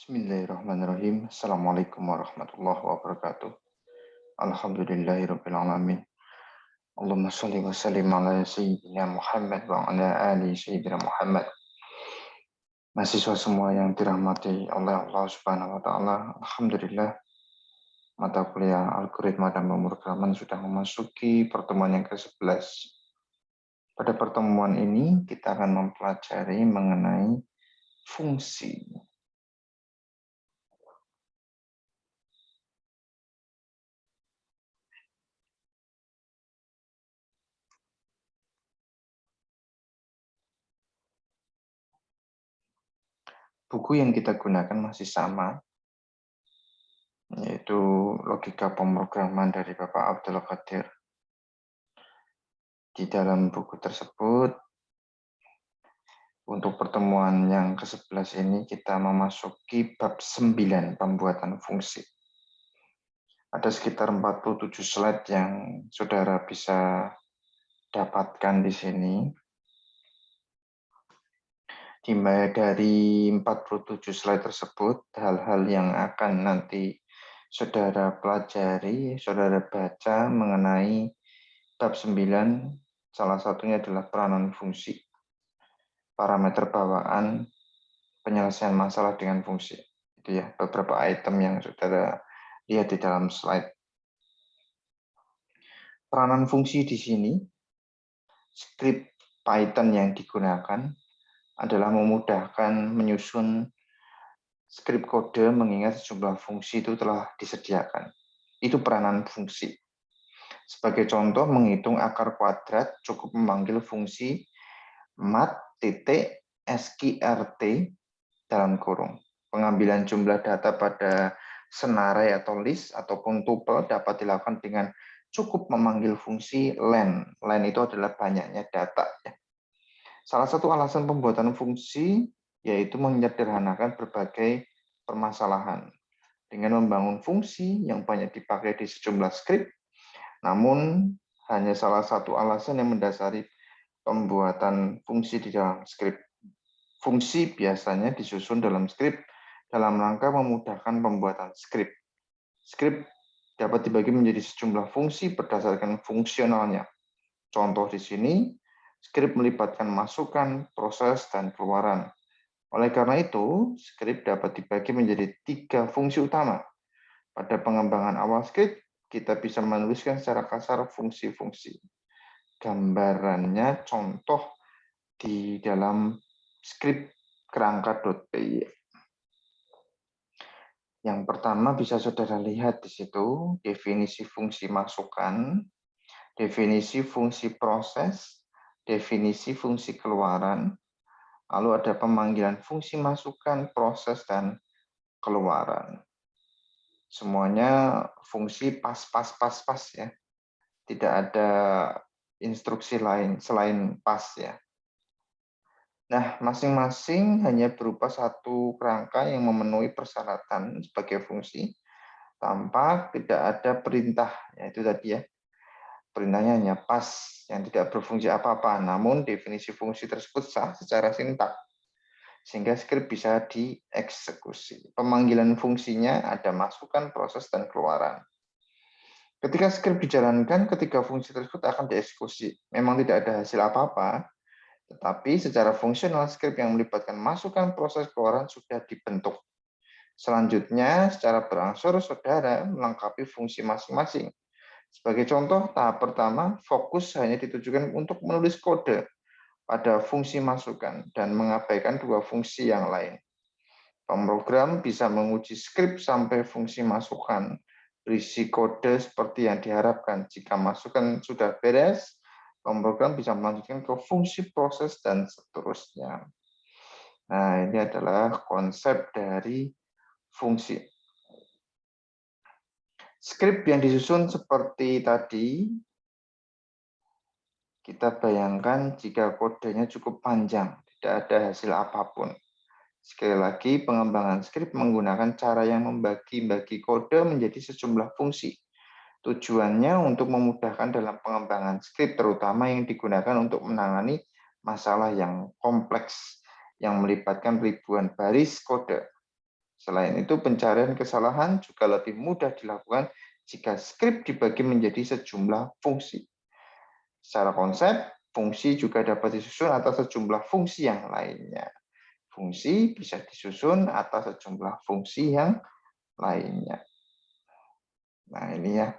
Bismillahirrahmanirrahim. Assalamualaikum warahmatullahi wabarakatuh. Alhamdulillahirabbil alamin. Allahumma shalli wa sallim ala sayyidina Muhammad wa ala ali sayyidina Muhammad. Mahasiswa semua yang dirahmati oleh Allah Subhanahu wa taala, alhamdulillah mata kuliah algoritma dan pemrograman sudah memasuki pertemuan yang ke-11. Pada pertemuan ini kita akan mempelajari mengenai fungsi. Buku yang kita gunakan masih sama, yaitu Logika Pemrograman dari Bapak Abdul Qadir. Di dalam buku tersebut, untuk pertemuan yang ke-11 ini kita memasuki bab 9 pembuatan fungsi. Ada sekitar 47 slide yang saudara bisa dapatkan di sini. Dimulai dari 47 slide tersebut, hal-hal yang akan nanti saudara pelajari, saudara baca mengenai bab 9, salah satunya adalah peranan fungsi, parameter bawaan, penyelesaian masalah dengan fungsi. Itu ya, beberapa item yang saudara lihat di dalam slide. Peranan fungsi di sini, skrip Python yang digunakan adalah memudahkan menyusun skrip kode mengingat sejumlah fungsi itu telah disediakan. Itu peranan fungsi. Sebagai contoh, menghitung akar kuadrat cukup memanggil fungsi mat.sqrt dalam kurung. Pengambilan jumlah data pada senarai atau list ataupun tuple dapat dilakukan dengan cukup memanggil fungsi len. Len itu adalah banyaknya data. Salah satu alasan pembuatan fungsi yaitu menyederhanakan berbagai permasalahan. Dengan membangun fungsi yang banyak dipakai di sejumlah skrip, namun hanya salah satu alasan yang mendasari pembuatan fungsi di dalam skrip. Fungsi biasanya disusun dalam skrip dalam rangka memudahkan pembuatan skrip. Skrip dapat dibagi menjadi sejumlah fungsi berdasarkan fungsionalnya. Contoh di sini, skrip melibatkan masukan, proses, dan keluaran. Oleh karena itu, skrip dapat dibagi menjadi 3 fungsi utama. Pada pengembangan awal skrip, kita bisa menuliskan secara kasar fungsi-fungsi. Gambarannya contoh di dalam skrip kerangka.py. Yang pertama bisa saudara lihat di situ, definisi fungsi masukan, definisi fungsi proses, definisi fungsi keluaran, lalu ada pemanggilan fungsi masukan, proses, dan keluaran. Semuanya fungsi pas ya. Tidak ada instruksi lain selain pas ya. Nah, masing-masing hanya berupa satu kerangka yang memenuhi persyaratan sebagai fungsi tanpa tidak ada perintah. Ya, itu tadi ya. Perintahnya hanya pas yang tidak berfungsi apa-apa, namun definisi fungsi tersebut sah secara sintak sehingga skrip bisa dieksekusi. Pemanggilan fungsinya ada masukan, proses, dan keluaran. Ketika skrip dijalankan, ketiga fungsi tersebut akan dieksekusi. Memang tidak ada hasil apa-apa, tetapi secara fungsional skrip yang melibatkan masukan, proses, keluaran sudah dibentuk. Selanjutnya, secara berangsur, saudara melengkapi fungsi masing-masing. Sebagai contoh, tahap pertama, fokus hanya ditujukan untuk menulis kode pada fungsi masukan dan mengabaikan 2 fungsi yang lain. Pemrogram bisa menguji skrip sampai fungsi masukan berisi kode seperti yang diharapkan. Jika masukan sudah beres, pemrogram bisa melanjutkan ke fungsi proses dan seterusnya. Nah, ini adalah konsep dari fungsi. Skrip yang disusun seperti tadi, kita bayangkan jika kodenya cukup panjang, tidak ada hasil apapun. Sekali lagi, pengembangan skrip menggunakan cara yang membagi-bagi kode menjadi sejumlah fungsi. Tujuannya untuk memudahkan dalam pengembangan skrip, terutama yang digunakan untuk menangani masalah yang kompleks, yang melibatkan ribuan baris kode. Selain itu, pencarian kesalahan juga lebih mudah dilakukan jika skrip dibagi menjadi sejumlah fungsi. Secara konsep, fungsi juga dapat disusun atas sejumlah fungsi yang lainnya. Fungsi bisa disusun atas sejumlah fungsi yang lainnya. Nah, ini ya,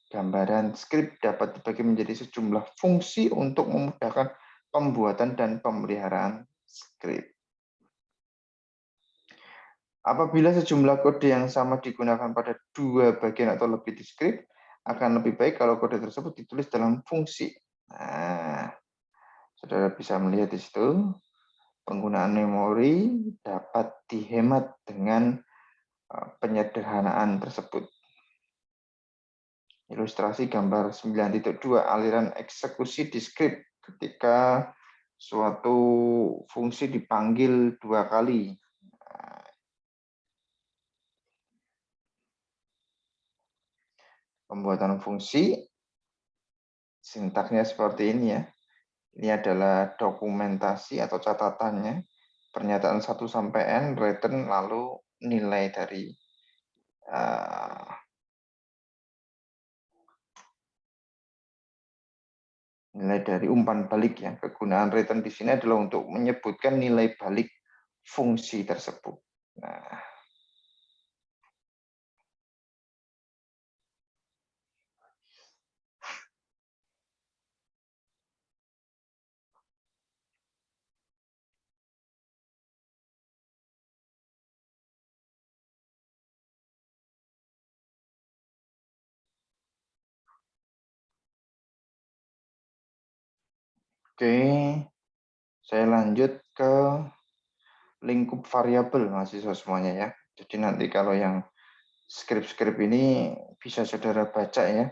gambaran skrip dapat dibagi menjadi sejumlah fungsi untuk memudahkan pembuatan dan pemeliharaan skrip. Apabila sejumlah kode yang sama digunakan pada dua bagian atau lebih di skrip, akan lebih baik kalau kode tersebut ditulis dalam fungsi. Nah, saudara bisa melihat di situ, penggunaan memori dapat dihemat dengan penyederhanaan tersebut. Ilustrasi gambar 9.2, aliran eksekusi di skrip ketika suatu fungsi dipanggil dua kali. Pembuatan fungsi, sintaksnya seperti ini ya. Ini adalah dokumentasi atau catatannya. Pernyataan 1 sampai N, return, lalu nilai dari umpan balik ya. Kegunaan return di sini adalah untuk menyebutkan nilai balik fungsi tersebut. Nah, oke, saya lanjut ke lingkup variabel mahasiswa semuanya ya. Jadi nanti kalau yang skrip-skrip ini bisa saudara baca ya,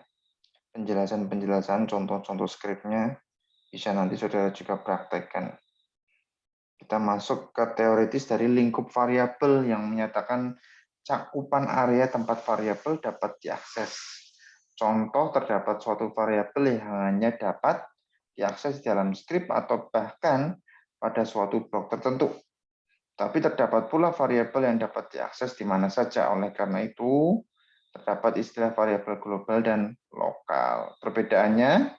penjelasan-penjelasan, contoh-contoh skripnya bisa nanti saudara juga praktekkan. Kita masuk ke teoritis dari lingkup variabel yang menyatakan cakupan area tempat variabel dapat diakses. Contoh, terdapat suatu variabel yang hanya dapat diakses dalam skrip atau bahkan pada suatu blok tertentu. Tapi terdapat pula variabel yang dapat diakses di mana saja. Oleh karena itu, terdapat istilah variabel global dan lokal. Perbedaannya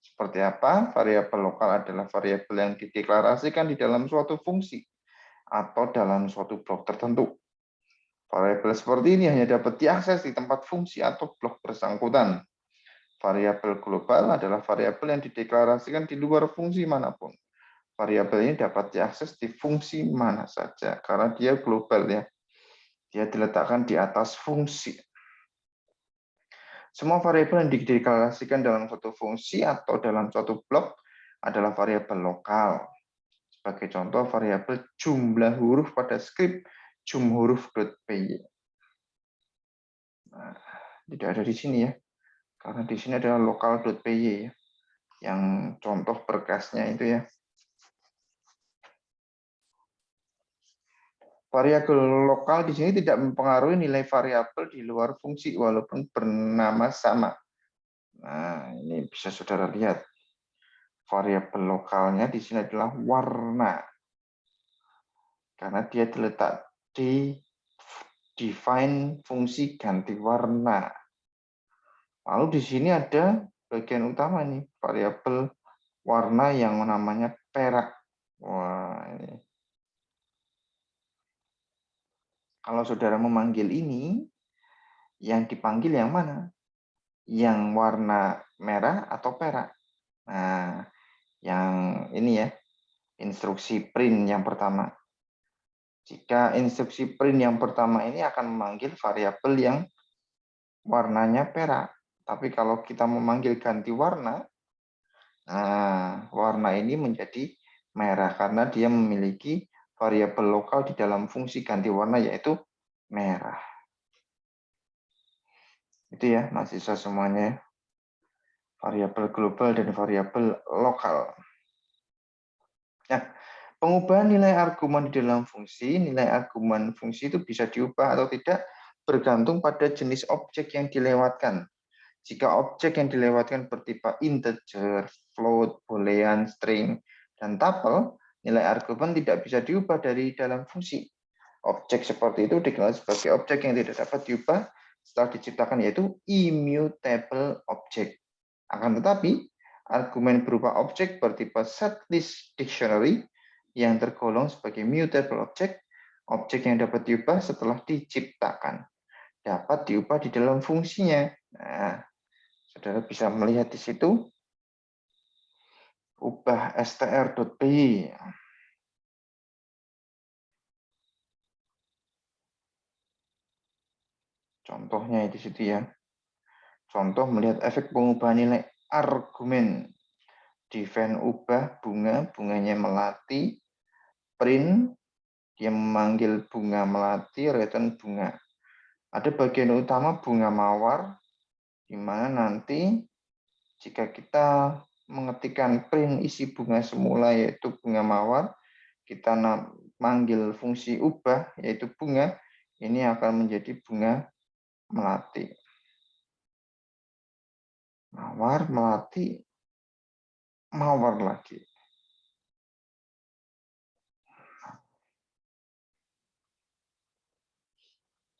seperti apa? Variabel lokal adalah variabel yang dideklarasikan di dalam suatu fungsi atau dalam suatu blok tertentu. Variabel seperti ini hanya dapat diakses di tempat fungsi atau blok bersangkutan. Variabel global adalah variabel yang dideklarasikan di luar fungsi manapun. Variabel ini dapat diakses di fungsi mana saja karena dia global ya. Dia diletakkan di atas fungsi. Semua variabel yang dideklarasikan dalam suatu fungsi atau dalam suatu blok adalah variabel lokal. Sebagai contoh, variabel jumlah huruf pada skrip jumhuruf.py. Nah, tidak ada di sini ya, karena di sini adalah lokal.py ya, yang contoh berkasnya itu ya. Variabel lokal di sini tidak mempengaruhi nilai variabel di luar fungsi walaupun bernama sama. Nah, ini bisa saudara lihat. Variabel lokalnya di sini adalah warna. Karena dia terletak di define fungsi ganti warna. Lalu di sini ada bagian utama nih, variabel warna yang namanya perak. Wah, ini. Kalau saudara memanggil ini, yang dipanggil yang mana? Yang warna merah atau perak? Nah, yang ini ya, instruksi print yang pertama. Jika instruksi print yang pertama ini akan memanggil variabel yang warnanya perak. Tapi kalau kita memanggil ganti warna, nah, warna ini menjadi merah karena dia memiliki variabel lokal di dalam fungsi ganti warna yaitu merah. Itu ya mahasiswa semuanya. Variabel global dan variabel lokal. Nah, pengubahan nilai argumen di dalam fungsi, nilai argumen fungsi itu bisa diubah atau tidak bergantung pada jenis objek yang dilewatkan. Jika objek yang dilewatkan bertipe integer, float, boolean, string, dan tuple, nilai argumen tidak bisa diubah dari dalam fungsi. Objek seperti itu dikenal sebagai objek yang tidak dapat diubah setelah diciptakan, yaitu immutable object. Akan tetapi, argumen berupa objek bertipe setlist dictionary yang tergolong sebagai mutable object, objek yang dapat diubah setelah diciptakan, dapat diubah di dalam fungsinya. Nah, saudara bisa melihat di situ, ubah str.py. Contohnya di situ ya. Contoh melihat efek pengubahan nilai argumen. Define ubah bunga, bunganya melati. Print, dia memanggil bunga melati, return bunga. Ada bagian utama bunga mawar, di mana nanti jika kita mengetikkan print isi bunga semula yaitu bunga mawar, kita manggil fungsi ubah yaitu bunga, ini akan menjadi bunga melati. Mawar, melati, mawar lagi.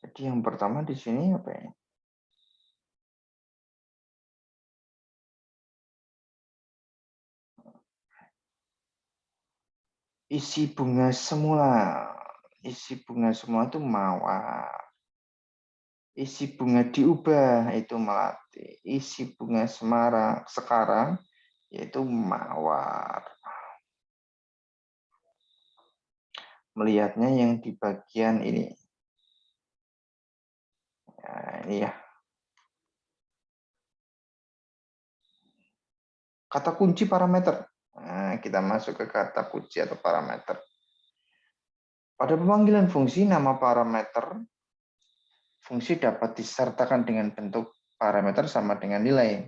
Jadi yang pertama di sini apa ya? Isi bunga semula. Isi bunga semula itu mawar. Isi bunga diubah itu melati. Isi bunga sekarang yaitu mawar. Melihatnya yang di bagian ini. Nah, ini ya. Kata kunci parameter. Nah, kita masuk ke kata kunci atau parameter. Pada pemanggilan fungsi, nama parameter fungsi dapat disertakan dengan bentuk parameter sama dengan nilai.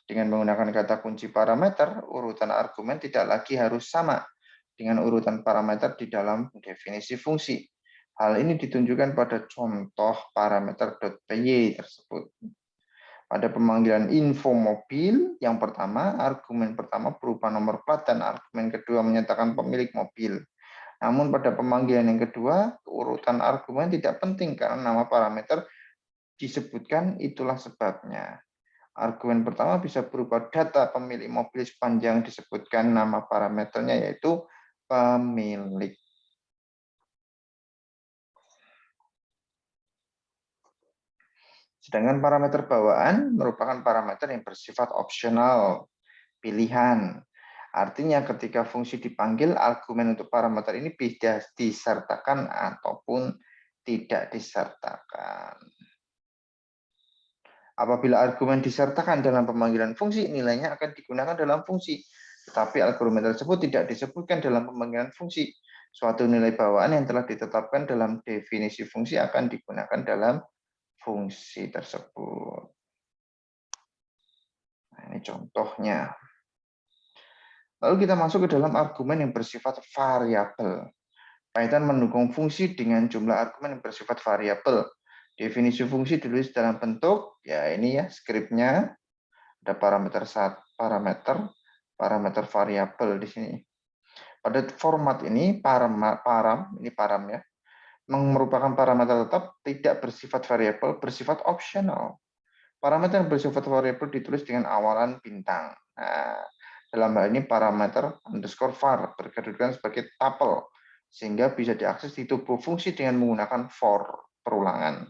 Dengan menggunakan kata kunci parameter, urutan argumen tidak lagi harus sama dengan urutan parameter di dalam definisi fungsi. Hal ini ditunjukkan pada contoh parameter.py tersebut. Pada pemanggilan info mobil, yang pertama, argumen pertama berupa nomor plat dan argumen kedua menyatakan pemilik mobil. Namun pada pemanggilan yang kedua, urutan argumen tidak penting karena nama parameter disebutkan, itulah sebabnya. Argumen pertama bisa berupa data pemilik mobil sepanjang disebutkan nama parameternya yaitu pemilik. Sedangkan parameter bawaan merupakan parameter yang bersifat opsional, pilihan. Artinya ketika fungsi dipanggil, argumen untuk parameter ini bisa disertakan ataupun tidak disertakan. Apabila argumen disertakan dalam pemanggilan fungsi, nilainya akan digunakan dalam fungsi. Tetapi argumen tersebut tidak disebutkan dalam pemanggilan fungsi. Suatu nilai bawaan yang telah ditetapkan dalam definisi fungsi akan digunakan dalam fungsi tersebut. Nah, ini contohnya. Lalu kita masuk ke dalam argumen yang bersifat variabel. Kaitan mendukung fungsi dengan jumlah argumen yang bersifat variabel. Definisi fungsi ditulis dalam bentuk, ya ini ya skripnya, ada parameter variabel di sini. Pada format ini param ya, merupakan parameter tetap tidak bersifat variabel, bersifat opsional. Parameter yang bersifat variabel ditulis dengan awalan bintang. Nah, dalam hal ini parameter underscore var berkedudukan sebagai tuple, sehingga bisa diakses di tubuh fungsi dengan menggunakan for perulangan.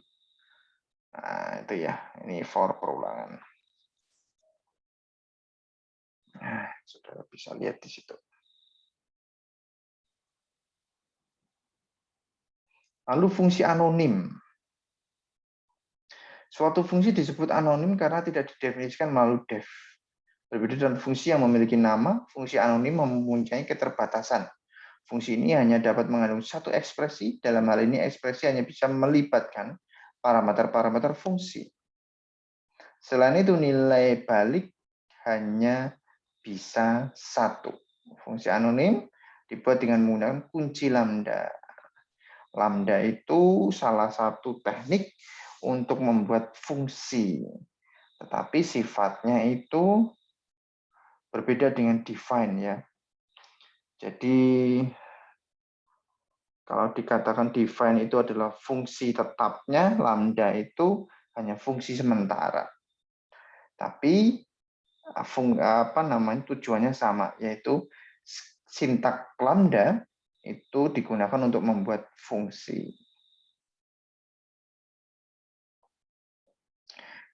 Nah, itu ya, ini for perulangan. Nah, saudara bisa lihat di situ. Lalu fungsi anonim. Suatu fungsi disebut anonim karena tidak didefinisikan melalui def. Berbeda dengan fungsi yang memiliki nama, fungsi anonim mempunyai keterbatasan. Fungsi ini hanya dapat mengandung satu ekspresi, dalam hal ini ekspresi hanya bisa melibatkan parameter-parameter fungsi. Selain itu nilai balik hanya bisa satu. Fungsi anonim dibuat dengan menggunakan kunci lambda. Lambda itu salah satu teknik untuk membuat fungsi. Tetapi sifatnya itu berbeda dengan define ya. Jadi Kalau dikatakan define itu adalah fungsi tetapnya, lambda itu hanya fungsi sementara. Tapi tujuannya sama, yaitu sintak lambda itu digunakan untuk membuat fungsi.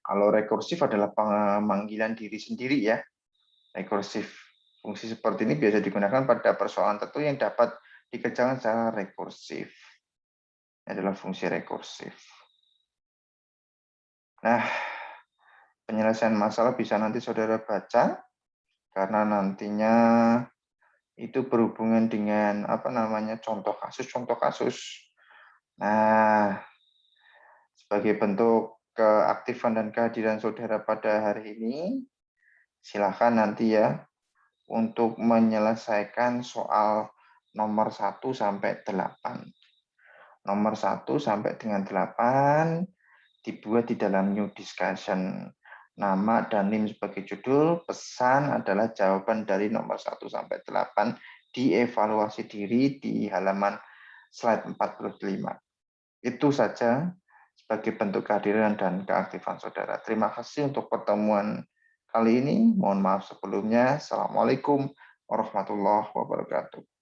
Kalau rekursif adalah pemanggilan diri sendiri ya. Rekursif. Fungsi seperti ini biasa digunakan pada persoalan tertentu yang dapat dikerjakan secara rekursif. Ini adalah fungsi rekursif. Nah, penyelesaian masalah bisa nanti saudara baca, karena nantinya itu berhubungan dengan contoh kasus. Nah, sebagai bentuk keaktifan dan kehadiran saudara pada hari ini, silakan nanti ya untuk menyelesaikan soal nomor 1 sampai 8. Nomor 1 sampai dengan 8 dibuat di dalam new discussion. Nama dan NIM sebagai judul, pesan adalah jawaban dari nomor 1 sampai 8, dievaluasi diri di halaman slide 45. Itu saja sebagai bentuk kehadiran dan keaktifan saudara. Terima kasih untuk pertemuan kali ini. Mohon maaf sebelumnya. Assalamualaikum warahmatullahi wabarakatuh.